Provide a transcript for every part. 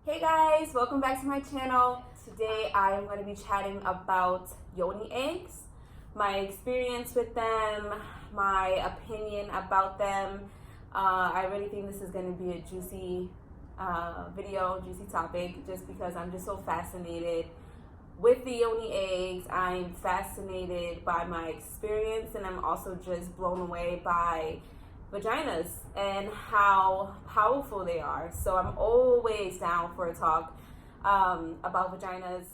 Hey guys, welcome back to my channel. Today I am going to be chatting about Yoni eggs, my experience with them, my opinion about them. I really think this is going to be a juicy video, juicy topic, just because I'm just so fascinated with the Yoni eggs. I'm fascinated by my experience, and I'm also just blown away by vaginas and how powerful they are. So I'm always down for a talk about vaginas.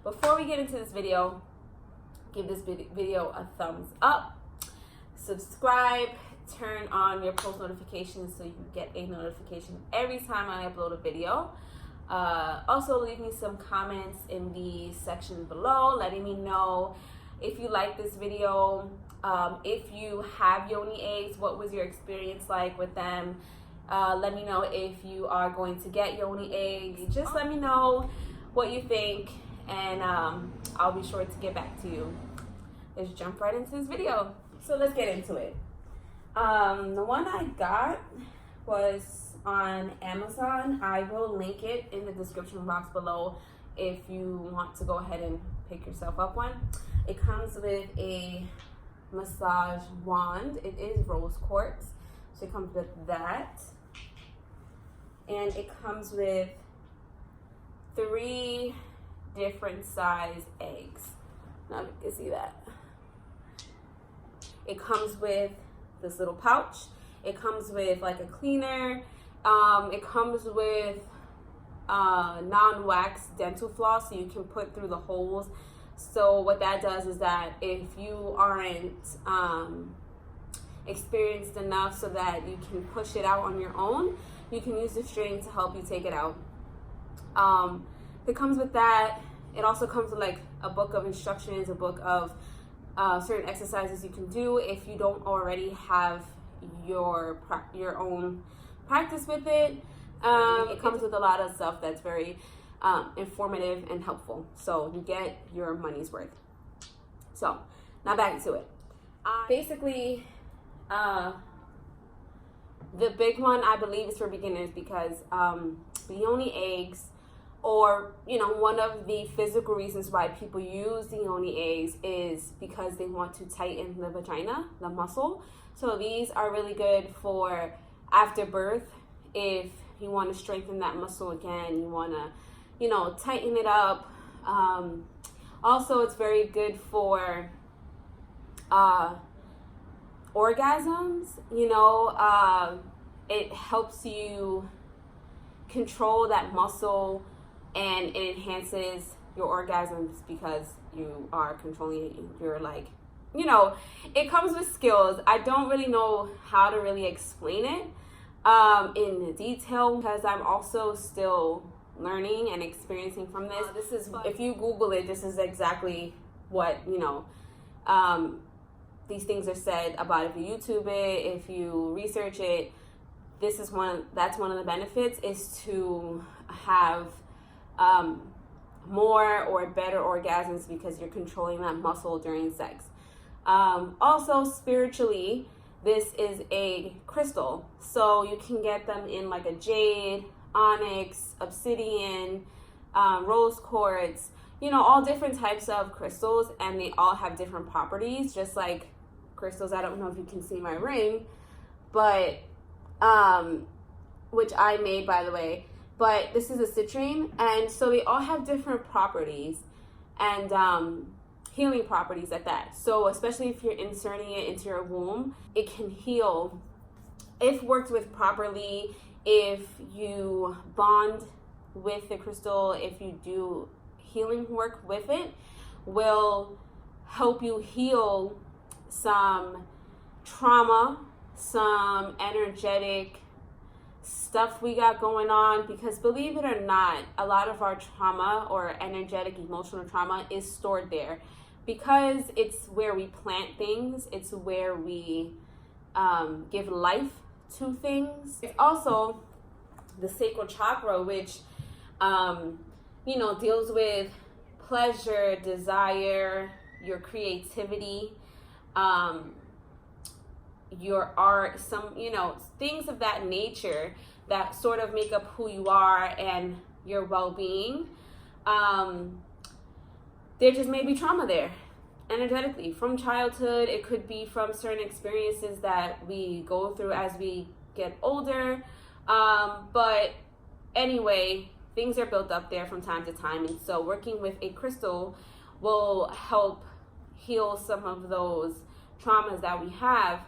Before we get into this video, give this video a thumbs up, subscribe, turn on your post notifications so you get a notification every time I upload a video. Also leave me some comments in the section below letting me know if you like this video. If you have Yoni eggs, what was your experience like with them? Let me know if you are going to get Yoni eggs. Just let me know what you think, and I'll be sure to get back to you. Let's jump right into this video. So let's get into it. The one I got was on Amazon. I will link it in the description box below if you want to go ahead and pick yourself up one. It comes with a massage wand. It is rose quartz, so it comes with that, and it comes with 3 different size eggs. Now you can see that. It comes with this little pouch. It comes with like a cleaner. It comes with non-wax dental floss, so you can put through the holes. So what that does is that if you aren't experienced enough so that you can push it out on your own, you can use the string to help you take it out. It comes with that. It also comes with like a book of instructions, a book of certain exercises you can do if you don't already have your own practice with it. It comes with a lot of stuff that's very informative and helpful, so you get your money's worth. So now back to it. Basically, the big one I believe is for beginners, because the Yoni eggs, or one of the physical reasons why people use the Yoni eggs is because they want to tighten the vagina, the muscle. So these are really good for after birth. If you want to strengthen that muscle again, you want to tighten it up. Also, it's very good for orgasms. It helps you control that muscle, and it enhances your orgasms because you are controlling it. You're like, it comes with skills. I don't really know how to really explain it in detail, because I'm also still learning and experiencing from this. This is, if you Google it, this is exactly what these things are said about. If you YouTube it, if you research it, that's one of the benefits, is to have more or better orgasms because you're controlling that muscle during sex. Also, spiritually, this is a crystal, so you can get them in like a jade, onyx, obsidian, rose quartz, all different types of crystals, and they all have different properties, just like crystals. I don't know if you can see my ring, but which I made, by the way, but this is a citrine, and so they all have different properties and healing properties at that. So especially if you're inserting it into your womb, it can heal if worked with properly. If you bond with the crystal, if you do healing work with it, will help you heal some trauma, some energetic stuff we got going on. Because believe it or not, a lot of our trauma or energetic emotional trauma is stored there, because it's where we plant things, it's where we give life to things. It's also the sacral chakra, which deals with pleasure, desire, your creativity, your art, some, things of that nature that sort of make up who you are and your well-being. There just may be trauma there energetically from childhood. It could be from certain experiences that we go through as we get older. But anyway, things are built up there from time to time. And so working with a crystal will help heal some of those traumas that we have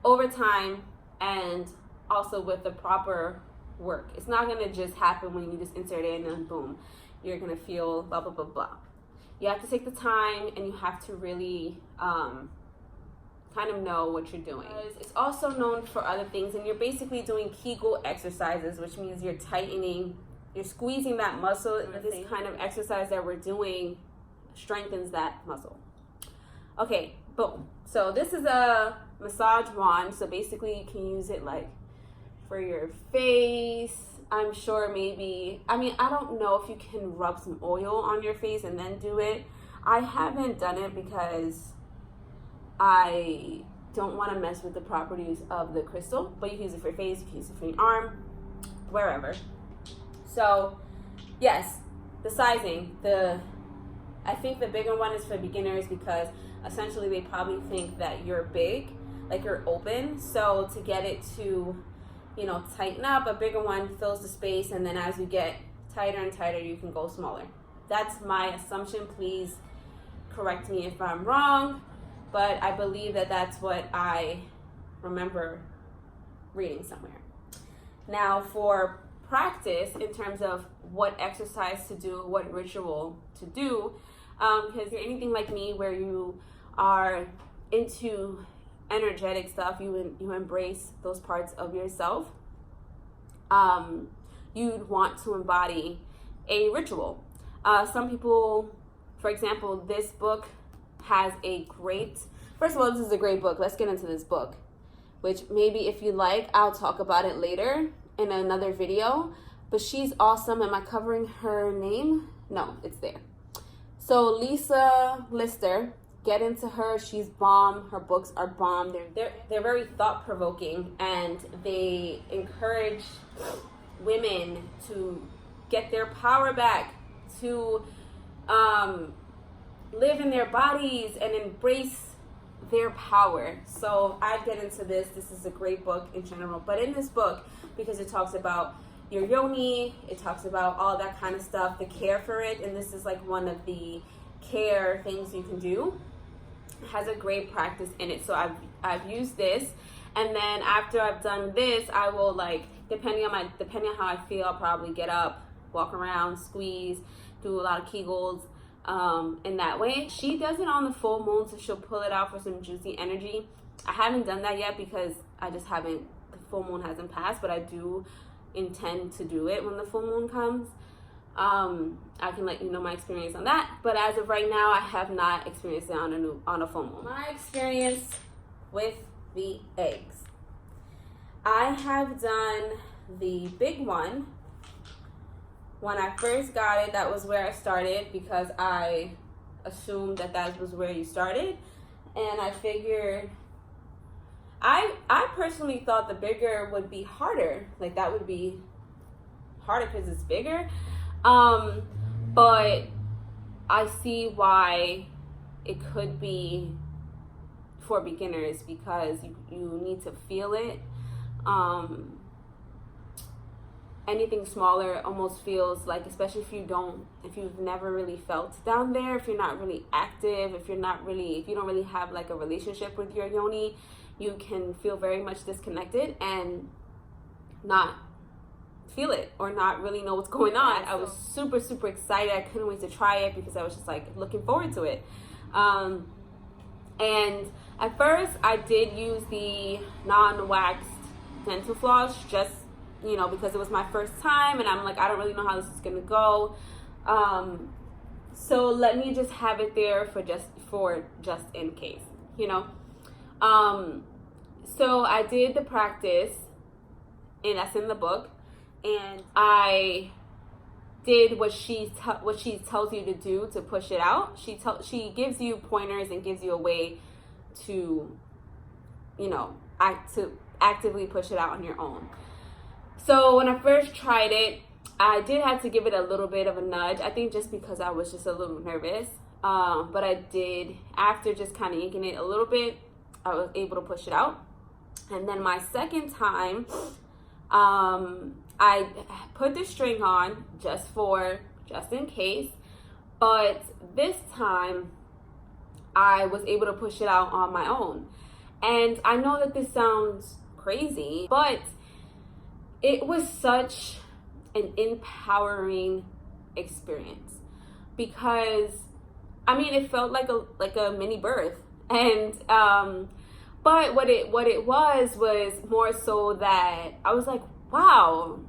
over time, and also with the proper work. It's not going to just happen when you just insert it in and boom, you're going to feel blah, blah, blah, blah. You have to take the time, and you have to really kind of know what you're doing. It's also known for other things, and you're basically doing Kegel exercises, which means you're tightening, you're squeezing that muscle, and this kind of exercise that we're doing strengthens that muscle. Okay, boom. So this is a massage wand, so basically you can use it like for your face. I'm sure maybe, I don't know if you can rub some oil on your face and then do it. I haven't done it because I don't want to mess with the properties of the crystal, but you can use it for your face, you can use it for your arm, wherever. So yes, the sizing, I think the bigger one is for beginners because essentially they probably think that you're big, like you're open. So to get it to, tighten up, a bigger one fills the space, and then as you get tighter and tighter, you can go smaller. That's my assumption. Please correct me if I'm wrong, but I believe that that's what I remember reading somewhere. Now for practice, in terms of what exercise to do, what ritual to do, because you're anything like me where you are into energetic stuff, you embrace those parts of yourself, you'd want to embody a ritual. Some people, for example, this book has first of all, this is a great book. Let's get into this book, which maybe if you like, I'll talk about it later in another video, but she's awesome. Am I covering her name? No, it's there. So Lisa Lister, get into her. She's bomb. Her books are bomb. They're very thought-provoking, and they encourage women to get their power back, to live in their bodies and embrace their power. So I get into this. This is a great book in general. But in this book, because it talks about your yoni, it talks about all that kind of stuff, the care for it, and this is like one of the care things you can do. It has a great practice in it. So I've used this, and then after I've done this, I will, like, depending on how I feel, I'll probably get up, walk around, squeeze, do a lot of Kegels, in that way. She does it on the full moon, so she'll pull it out for some juicy energy. I haven't done that yet because the full moon hasn't passed, but I do intend to do it when the full moon comes. I can let you know my experience on that, but as of right now, I have not experienced it on a full moon. My experience with the eggs. I have done the big one. When I first got it, that was where I started because I assumed that was where you started, and I figured I personally thought the bigger would be harder. Like, that would be harder because it's bigger. But I see why it could be for beginners because you need to feel it. Anything smaller almost feels like, especially if you've never really felt down there, if you're not really active, if you don't really have like a relationship with your yoni, you can feel very much disconnected and not feel it or not really know what's going on. I was super, super excited. I couldn't wait to try it because I was just like looking forward to it. And at first I did use the non-waxed dental floss just, because it was my first time and I'm like, I don't really know how this is going to go. So let me just have it there for just in case, So I did the practice, and that's in the book, and I did what she tells you to do to push it out. She gives you pointers and gives you a way to actively push it out on your own. So when I first tried it, I did have to give it a little bit of a nudge. I think just because I was just a little nervous. But I did, after just kind of yanking it a little bit, I was able to push it out. And then my second time, I put the string on just in case. But this time, I was able to push it out on my own. And I know that this sounds crazy, but it was such an empowering experience, because it felt like a mini birth. And but what it was more so that I was like, wow,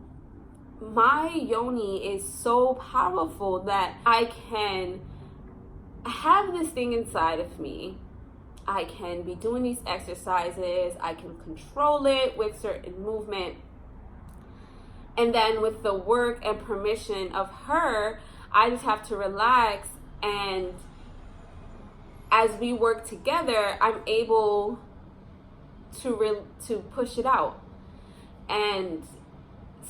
my yoni is so powerful that I can have this thing inside of me. I can be doing these exercises. I can control it with certain movement. And then with the work and permission of her, I just have to relax. And as we work together, I'm able to push it out. And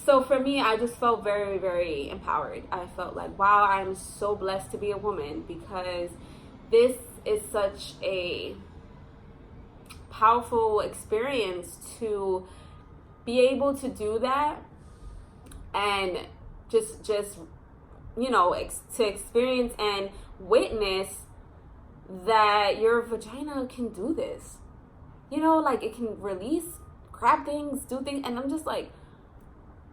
so for me, I just felt very, very empowered. I felt like, wow, I'm so blessed to be a woman, because this is such a powerful experience to be able to do that, and just to experience and witness that your vagina can do this. It can release crap things, do things, and I'm just like,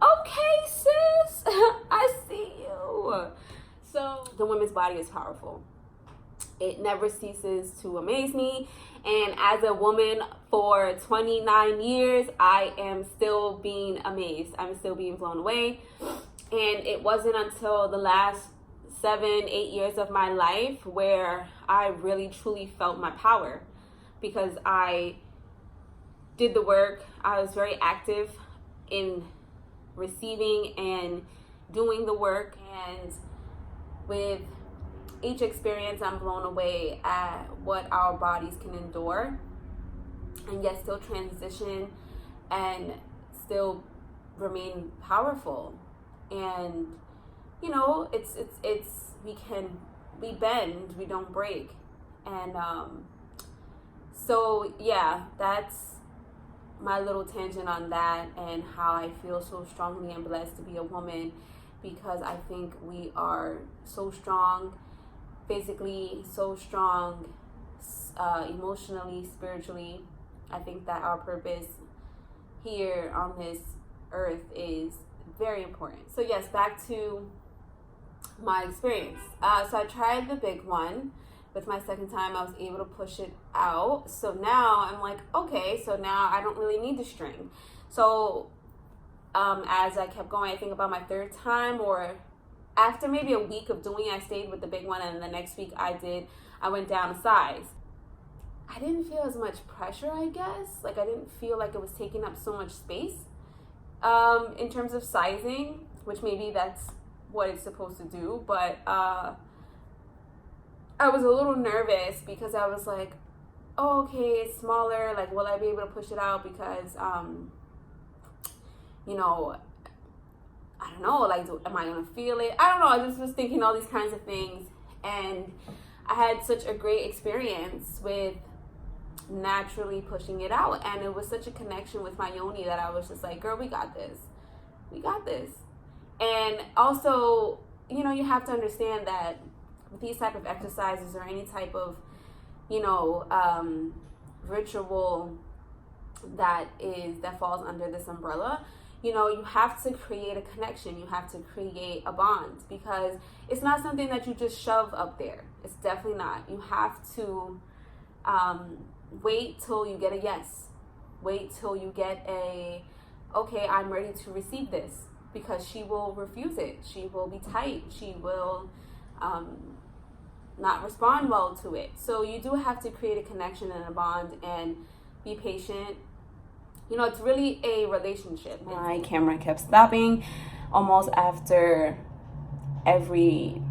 okay, sis, I see you. So the women's body is powerful. It never ceases to amaze me. And as a woman for 29 years, I am still being amazed. I'm still being blown away. And it wasn't until the last 7-8 years of my life where I really truly felt my power, because I did the work. I was very active in receiving and doing the work. And with each experience, I'm blown away at what our bodies can endure, and yet still transition and still remain powerful. And we bend, we don't break. And so yeah, that's my little tangent on that, and how I feel so strongly and blessed to be a woman, because I think we are so strong physically, so strong emotionally, spiritually. I think that our purpose here on this earth is very important. So yes, back to my experience. So I tried the big one. With my second time, I was able to push it out. So now I'm like, okay, so now I don't really need the string. So as I kept going, I think about my third time, or after maybe a week of doing it, I stayed with the big one, and the next week I went down a size. I didn't feel as much pressure, I guess. I didn't feel like it was taking up so much space in terms of sizing, which maybe that's what it's supposed to do. But I was a little nervous, because I was like, oh, okay, it's smaller. Will I be able to push it out? Because, I don't know, am I going to feel it? I don't know. I just was thinking all these kinds of things. And I had such a great experience with naturally pushing it out. And it was such a connection with my yoni that I was just like, girl, we got this. We got this. And also, you have to understand that with these type of exercises, or any type of, ritual that falls under this umbrella, you have to create a connection. You have to create a bond, because it's not something that you just shove up there. It's definitely not. You have to wait till you get a yes. Wait till you get a, okay, I'm ready to receive this, because she will refuse it. She will be tight. She will not respond well to it. So you do have to create a connection and a bond, and be patient. It's really a relationship. My camera kept stopping almost after every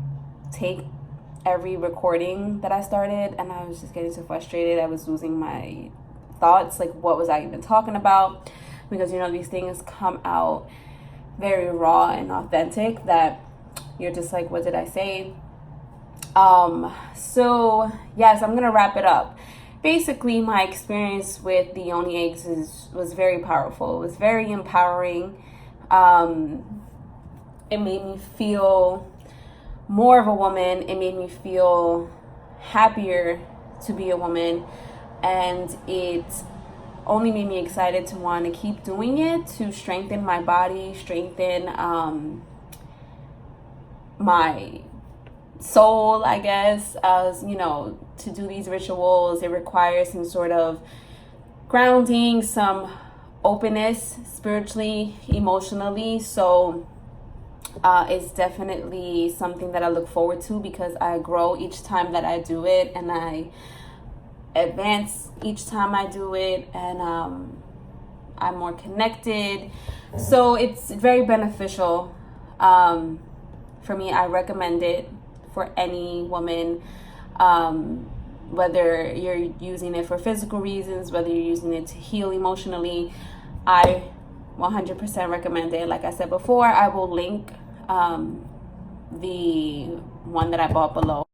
recording that I started, and I was just getting so frustrated. I was losing my thoughts, like what was I even talking about, because you know these things come out very raw and authentic that you're just like, what did I say? So yes, I'm gonna wrap it up. Basically, my experience with the Yoni eggs was very powerful. It was very empowering. It made me feel more of a woman. It made me feel happier to be a woman, and it only made me excited to want to keep doing it, to strengthen my body, strengthen my soul, I guess. As you know, to do these rituals, it requires some sort of grounding, some openness spiritually, emotionally. So it's definitely something that I look forward to, because I grow each time that I do it, and I advance each time I do it, and I'm more connected. So it's very beneficial for me. I recommend it for any woman, whether you're using it for physical reasons, whether you're using it to heal emotionally. I 100% recommend it. Like I said before, I will link the one that I bought below.